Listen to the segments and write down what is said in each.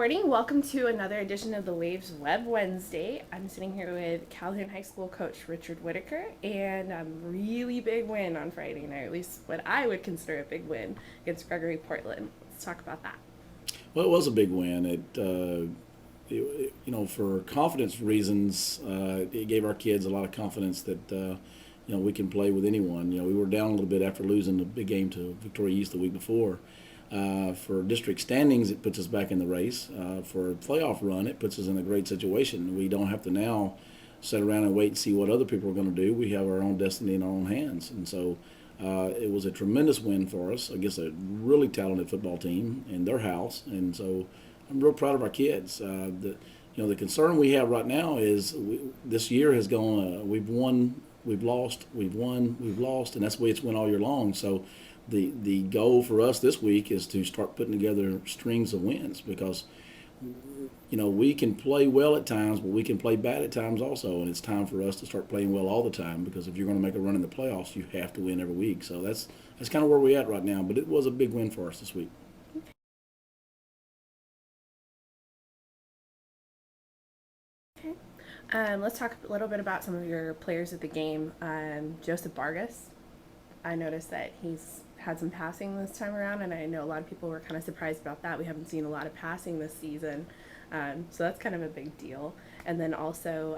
Morning. Welcome to another edition of the Waves Web Wednesday. I'm sitting here with Calhoun High School coach Richard Whitaker, and a really big win on Friday night, at least what I would consider a big win against Gregory-Portland. Let's talk about that. Well, it was a big win. For confidence reasons, it gave our kids a lot of confidence that we can play with anyone. We were down a little bit after losing the big game to Victoria East the week before. For district standings, it puts us back in the race. For a playoff run, it puts us in a great situation. We don't have to now sit around and wait and see what other people are going to do. We have our own destiny in our own hands. And so it was a tremendous win for us against a really talented football team in their house. And so I'm real proud of our kids. The concern we have right now is this year has gone, we've won, we've lost, we've won, we've lost, and that's the way it's went all year long. So the goal for us this week is to start putting together strings of wins because we can play well at times, but we can play bad at times also, and it's time for us to start playing well all the time because if you're going to make a run in the playoffs, you have to win every week. So that's kind of where we're at right now, but it was a big win for us this week. Okay. Let's talk a little bit about some of your players of the game. Joseph Vargas, I noticed that he's had some passing this time around, and I know a lot of people were kind of surprised about that. We haven't seen a lot of passing this season, so that's kind of a big deal. And then also,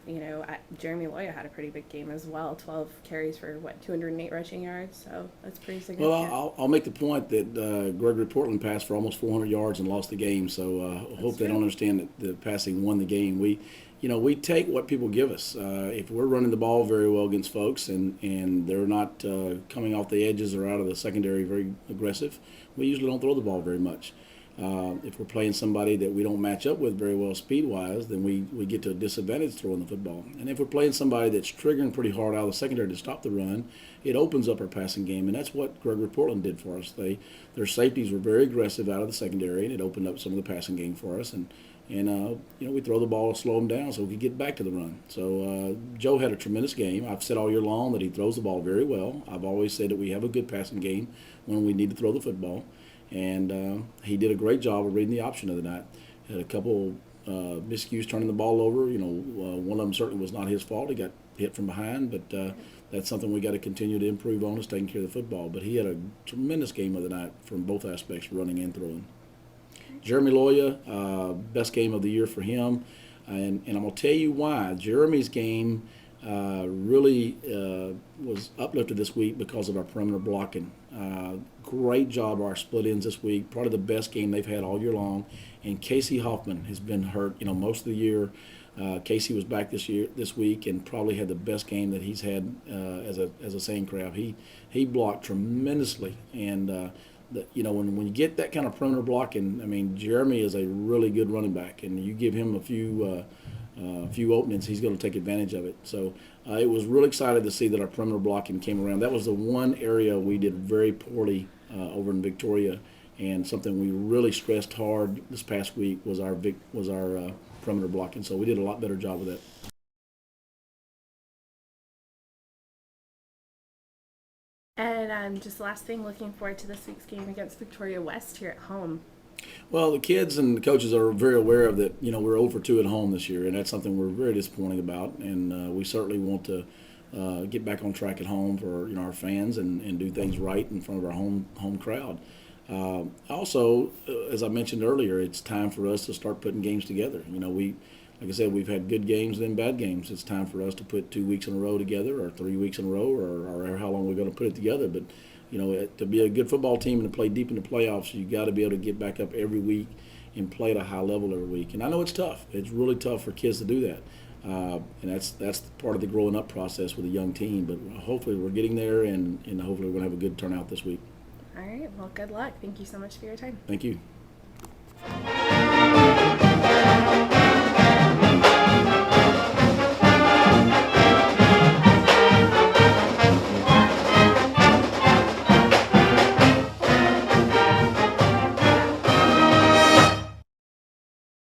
Jeremy Loya had a pretty big game as well, 12 carries for, 208 rushing yards, so that's pretty significant. Well, I'll make the point that Gregory-Portland passed for almost 400 yards and lost the game, so I hope they don't understand that the passing won the game. We take what people give us. If we're running the ball very well against folks and they're not coming off the edges or out of the secondary very aggressive, we usually don't throw the ball very much. If we're playing somebody that we don't match up with very well speed-wise, then we get to a disadvantage throwing the football. And if we're playing somebody that's triggering pretty hard out of the secondary to stop the run, it opens up our passing game, and that's what Gregory-Portland did for us. Their safeties were very aggressive out of the secondary, and it opened up some of the passing game for us. And we throw the ball to slow them down so we could get back to the run. So Joe had a tremendous game. I've said all year long that he throws the ball very well. I've always said that we have a good passing game when we need to throw the football. And he did a great job of reading the option of the night. Had a couple miscues turning the ball over. One of them certainly was not his fault. He got hit from behind, but that's something we got to continue to improve on is taking care of the football. But he had a tremendous game of the night from both aspects, running and throwing. Jeremy Loya, best game of the year for him. And I'm going to tell you why. Jeremy's game really was uplifted this week because of our perimeter blocking. Great job our split ends this week. Probably the best game they've had all year long. And Casey Hoffman has been hurt, most of the year. Casey was back this week, and probably had the best game that he's had as a Sandcrab. He blocked tremendously, and when you get that kind of perimeter blocking, Jeremy is a really good running back, and you give him a few openings, he's going to take advantage of it. So it was really excited to see that our perimeter blocking came around. That was the one area we did very poorly over in Victoria, and something we really stressed hard this past week was our perimeter blocking. So we did a lot better job with that. And just last thing, looking forward to this week's game against Victoria West here at home. Well, the kids and the coaches are very aware of that. We're 0 for 2 at home this year, and that's something we're very disappointed about. And we certainly want to get back on track at home for our fans and do things right in front of our home crowd. Also, as I mentioned earlier, it's time for us to start putting games together. Like I said, we've had good games and then bad games. It's time for us to put 2 weeks in a row together, or 3 weeks in a row, or how long we're going to put it together. But to be a good football team and to play deep in the playoffs, you got to be able to get back up every week and play at a high level every week. And I know it's tough. It's really tough for kids to do that. And that's part of the growing up process with a young team. But hopefully we're getting there, and hopefully we're going to have a good turnout this week. All right. Well, good luck. Thank you so much for your time. Thank you.